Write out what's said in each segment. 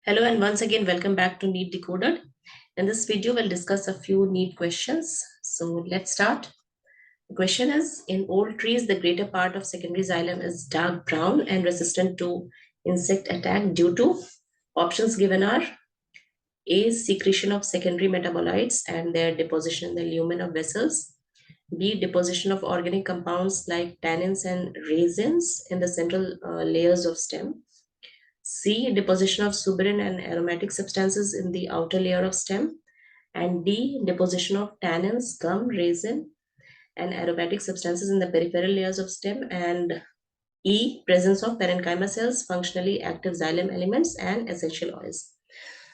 Hello and once again welcome back to NEET Decoded. In this video we'll discuss a few NEET questions. So let's start. The question is, in old trees the greater part of secondary xylem is dark brown and resistant to insect attack due to options given are A. Secretion of secondary metabolites and their deposition in the lumen of vessels. B. Deposition of organic compounds like tannins and resins in the central layers of stem. C. Deposition of suberin and aromatic substances in the outer layer of stem. And D. Deposition of tannins, gum, resin, and aromatic substances in the peripheral layers of stem. And E. Presence of parenchyma cells, functionally active xylem elements, and essential oils.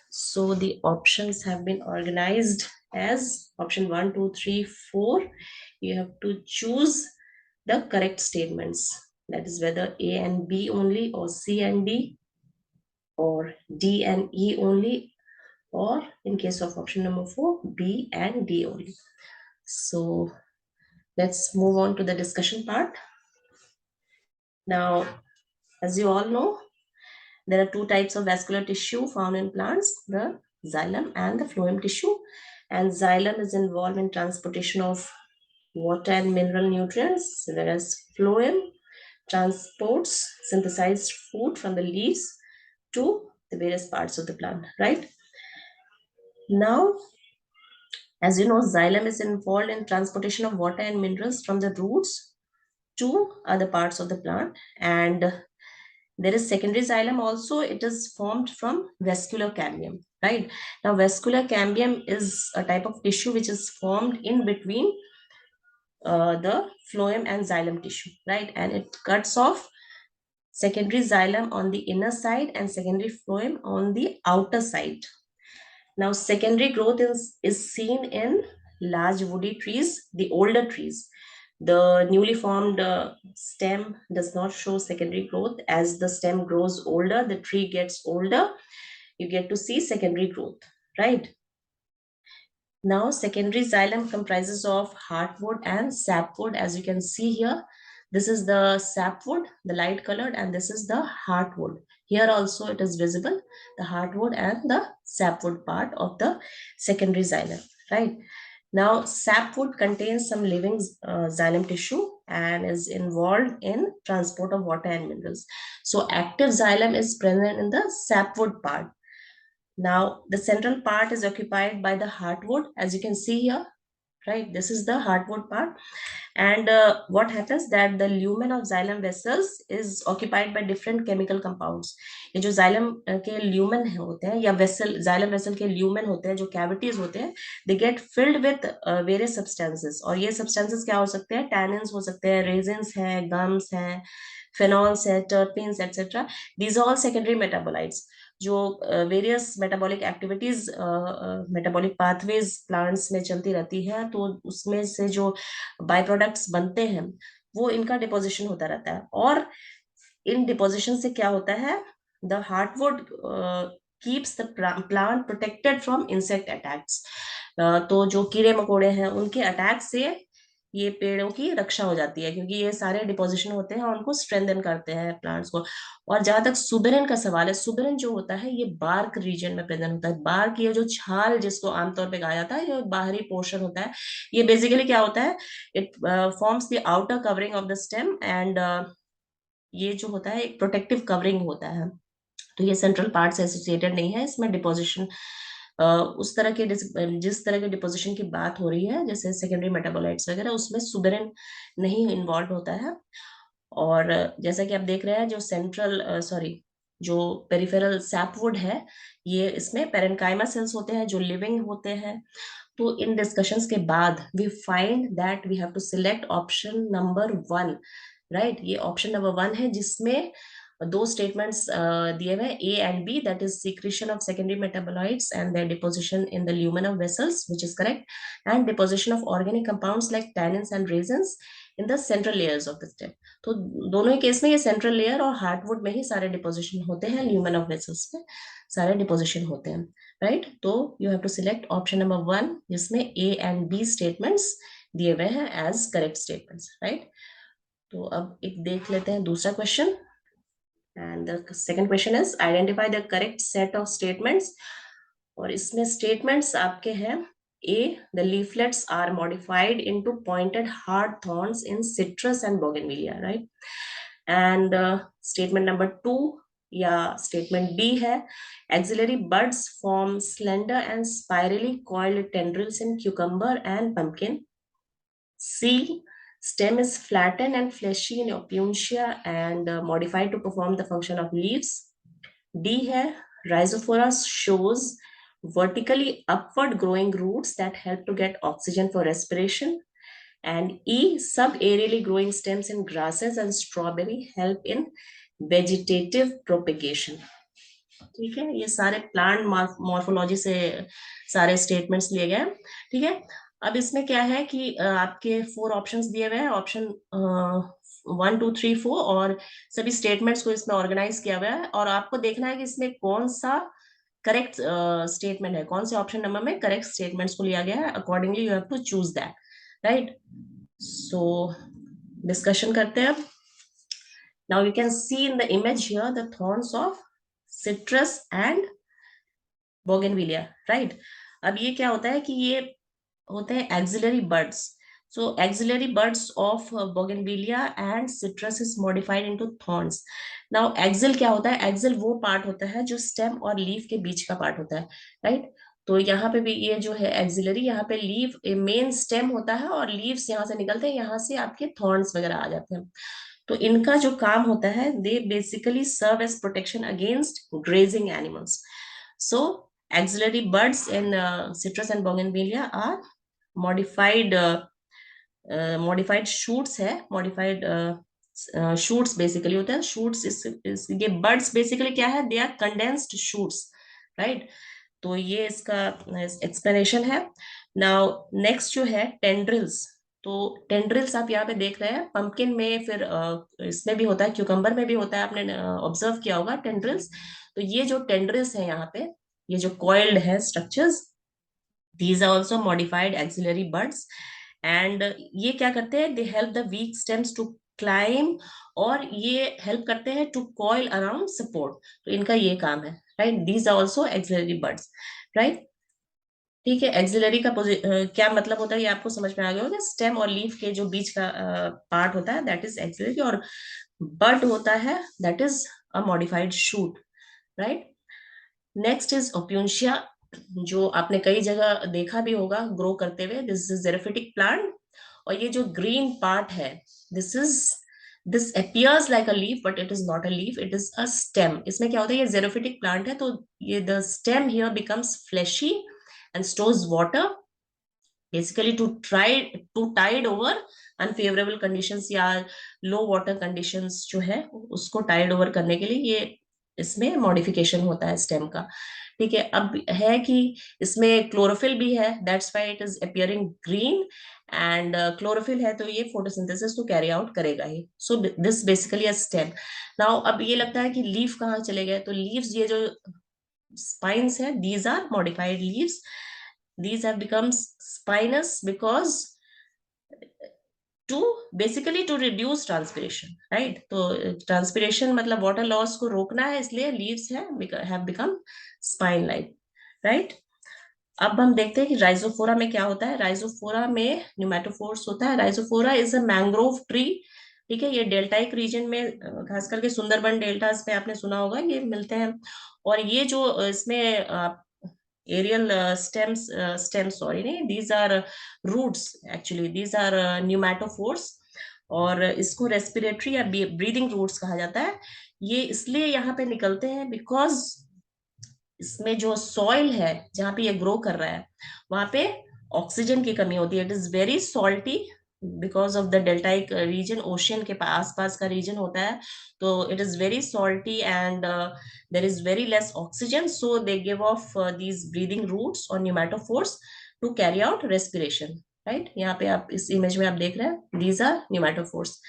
So the options have been organized as option 1, 2, 3, 4. You have to choose the correct statements. That is whether A and B only, or C and D, or D and E only, or in case of option number 4, B and D only. So let's move on to the discussion part. Now, as you all know, there are two types of vascular tissue found in plants, the xylem and the phloem tissue. And xylem is involved in transportation of water and mineral nutrients, whereas phloem transports synthesized food from the leaves to the various parts of the plant, right? Now, as you know, xylem is involved in transportation of water and minerals from the roots to other parts of the plant. And there is secondary xylem also. It is formed from vascular cambium, right? Now, vascular cambium is a type of tissue which is formed in between the phloem and xylem tissue, right? And it cuts off secondary xylem on the inner side and secondary phloem on the outer side. Now, secondary growth is seen in large woody trees, the older trees. The newly formed stem does not show secondary growth. As the stem grows older, the tree gets older, you get to see secondary growth, right? Now, secondary xylem comprises of heartwood and sapwood, as you can see here. This is the sapwood, the light colored, and this is the heartwood. Here also it is visible, the heartwood and the sapwood part of the secondary xylem, right? Now, sapwood contains some living xylem tissue and is involved in transport of water and minerals. So, active xylem is present in the sapwood part. Now, the central part is occupied by the heartwood, as you can see here, right? This is the heartwood part. And what happens that the lumen of xylem vessels is occupied by different chemical compounds. ये जो xylem के lumen होते हैं या xylem vessel के lumen होते हैं, जो cavities होते हैं, they get filled with various substances. और ये substances क्या हो सकते हैं? Tannins हो सकते हैं, resins हैं, gums हैं, phenols हैं, terpenes, etc. These are all secondary metabolites. जो various metabolic activities metabolic pathways plants में चलती रहती है, तो उसमें से जो बाय प्रोडक्ट्स बनते हैं वो इनका डिपोजिशन होता रहता है। और इन डिपोजिशन से क्या होता है, the heartwood keeps the plant protected from insect attacks. तो जो कीड़े मकोड़े हैं उनके अटैक से ये पेड़ों की रक्षा हो जाती है, क्योंकि ये सारे डिपोजिशन होते हैं और उनको स्ट्रेंथन करते हैं प्लांट्स को। और जहां तक सुबेरिन का सवाल है, सुबेरिन जो होता है ये बार्क रीजन में प्रेजेंट होता है। बार्क, ये जो छाल जिसको आमतौर पे कहा जाता है, ये बाहरी पोर्शन होता है। ये बेसिकली क्या होता है, it forms the outer covering of the stem and ये जो होता है एक प्रोटेक्टिव कवरिंग होता है। तो ये सेंट्रल पार्ट से एसोसिएटेड नहीं है, इसमें डिपोजिशन उस तरह के जिस तरह के डिपोजिशन की बात हो रही है, जैसे सेकेंडरी मेटाबोलाइट्स वगैरह, उसमें सुबेरिन नहीं इन्वॉल्व होता है। और जैसा कि आप देख रहे हैं, जो सेंट्रल जो पेरिफेरल सैपवुड है, ये इसमें पेरेन्काइमा सेल्स होते हैं जो लिविंग होते हैं। तो इन डिस्कशंस के बाद we find that we have to select option number 1, right? ये ऑप्शन नंबर 1 है जिसमें दो स्टेटमेंट्स दिए हुए A and B, that is secretion of secondary metabolites and their deposition in the lumen of vessels, which is correct, and deposition of organic compounds like tannins and resins in the central layers of the stem. तो दोनों ही case में ये central layer और heartwood में ही सारे deposition होते हैं, lumen of vessels में सारे डिपोजिशन होते हैं, राइट? तो you have to select option number 1 जिसमें ए एंड बी स्टेटमेंट्स दिए हुए हैं एज करेक्ट स्टेटमेंट्स, राइट? तो अब एक देख लेते हैं दूसरा question. And the second question is identify the correct set of statements. और इसमें स्टेटमेंट्स आपके हैं A, the leaflets are modified into pointed hard thorns in citrus and bougainvillea, right. And statement number 2 या स्टेटमेंट बी है axillary buds form slender and spirally coiled tendrils in cucumber and pumpkin. C, stem is flattened and fleshy in opuntia and modified to perform the function of leaves. D है Rhizophora shows vertically upward growing roots that help to get oxygen for respiration. And E, subaerially growing stems in grasses and strawberry help in vegetative propagation. ठीक है, ये सारे plant morphology से सारे statements लिए गए। ठीक है, अब इसमें क्या है कि आपके 4 ऑप्शंस दिए हुए हैं, ऑप्शन 1 2 3 4, और सभी स्टेटमेंट्स को इसमें ऑर्गेनाइज किया हुआ है और आपको देखना है कि इसमें कौन सा करेक्ट स्टेटमेंट है, कौन से ऑप्शन नंबर में करेक्ट स्टेटमेंट्स को लिया गया है। Accordingly you have to choose that, right. So discussion करते हैं अब। Now you can see in the image here the thorns of citrus and bougainvillea, right. अब ये क्या होता है कि ये होते हैं axillary buds. So axillary buds of bougainvillea and citrus is modified into thorns. Now axil क्या होता है? एक्सिल वो पार्ट होता है जो स्टेम और लीफ के बीच का पार्ट होता है, राइट। तो यहाँ पे भी ये जो है एक्सिलरी, यहाँ पे लीफ मेन स्टेम होता है और लीव्स यहाँ से निकलते हैं, यहाँ से आपके थॉर्न्स वगैरह आ जाते हैं। तो इनका जो काम होता है, they basically serve as protection against grazing animals. So axillary buds in citrus and bougainvillea are modified modified shoots है, modified shoots basically होते हैं। shoots ये buds basically क्या है? they are condensed shoots, right। तो ये इसका explanation है। now next जो है tendrils। तो टेंड्रिल्स आप यहाँ पे देख रहे हैं, पंपकिन में, फिर इसमें भी होता है, क्यूकम्बर में भी होता है, आपने ऑब्जर्व किया होगा टेंड्रिल्स। तो ये जो टेंड्रिल्स है यहाँ पे, ये जो कॉइल्ड है structures, these are also modified axillary buds and ये क्या करते हैं? they help the weak stems to climb और ये help करते हैं to coil around support। तो इनका ये काम है, right। these are also axillary buds, right। ठीक है, एक्सिलरी का क्या मतलब होता है ये आपको समझ में आ गया होगा। स्टेम और लीफ के जो बीच का पार्ट होता है दैट इज एक्सिलरी, और बड होता है that is a modified shoot, right. Next is opuntia, जो आपने कई जगह देखा भी होगा ग्रो करते हुए। दिस इज जेरोफिटिक प्लांट, और ये जो ग्रीन पार्ट है, this appears like a leaf but it is not a leaf, it is a stem। इसमें क्या होता है? ये जेरोफिटिक प्लांट है, तो ये the stem here becomes fleshy and stores water basically to tide over unfavorable conditions या low water conditions जो है उसको tide over करने के लिए ये इसमें मॉडिफिकेशन होता है स्टेम का। ठीक है, अब है कि इसमें क्लोरोफिल भी है, that's why it is appearing green. And chlorophyll है तो ये फोटोसिंथेसिस तो कैरी आउट करेगा ही। So this basically a stem. Now अब ये लगता है कि लीफ कहाँ चले गए? तो लीव्स, ये जो स्पाइन्स है, these are modified leaves. these have become spinous because to basically to reduce transpiration, right। तो transpiration मतलब water loss को रोकना है, इसलिए leaves have become spine like, right। अब हम देखते हैं कि राइजोफोरा में क्या होता है। राइजोफोरा में न्यूमेटोफोर्स होता है। Rhizophora is a mangrove tree. ठीक है, ये डेल्टाइक रीजन में, खास करके सुंदरबन डेल्टास में आपने सुना होगा ये मिलते हैं। और ये जो इसमें एरियल स्टेम्स सॉरी नहीं, these are roots, actually these are pneumatophores, और इसको रेस्पिरेटरी या ब्रीदिंग रूट्स कहा जाता है। ये इसलिए यहाँ पे निकलते हैं बिकॉज इसमें जो सॉइल है जहाँ पे ये ग्रो कर रहा है वहां पे ऑक्सीजन की कमी होती है। It is very salty because of the deltaic region, ocean के आस पास का रीजन होता है, तो it is very salty and there is very less oxygen, so they give off these breathing roots और pneumatophores to carry out respiration, right. यहाँ पे आप इस इमेज में आप देख रहे हैं, these are pneumatophores.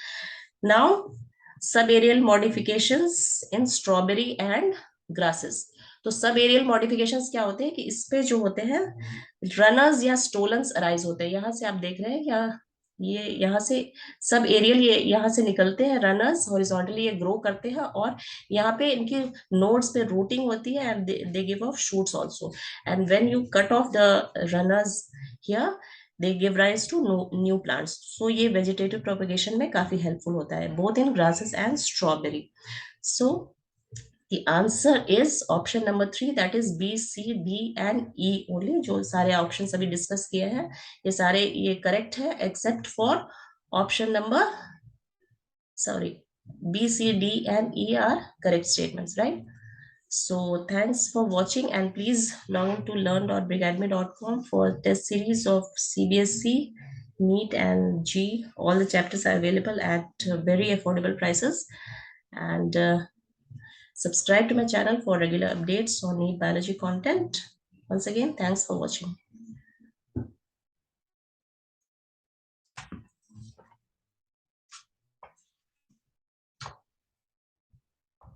Now subaerial modifications in strawberry and grasses. तो सब एरियल मॉडिफिकेशंस क्या होते हैं कि इस पे जो होते हैं रनर्स या स्टोलन्स अराइज होते हैं। यहाँ से आप देख रहे हैं क्या ये यहाँ से सब एरियल ये यहाँ से निकलते हैं रनर्स, हॉरिजॉन्टली ये ग्रो करते हैं, और यहाँ पे इनकी नोड्स पे रूटिंग होती है, and they give off shoots also, and when you cut off the runners here, they give rise to new plants. So ये वेजिटेटिव प्रोपगेशन में काफी हेल्पफुल होता है, both in grasses and strawberry. So the answer is option number 3, that is B, C, D and E only. जो सारे option अभी discuss किए हैं ये सारे ये करेक्ट है, except for option number, sorry, B, C, D and E are correct statements, right? So thanks for watching, and please log in to learn.brigacademy.com for test series of CBSE, NEET and G. All the chapters are available at very affordable prices, and subscribe to my channel for regular updates on NEET biology content. Once again, thanks for watching.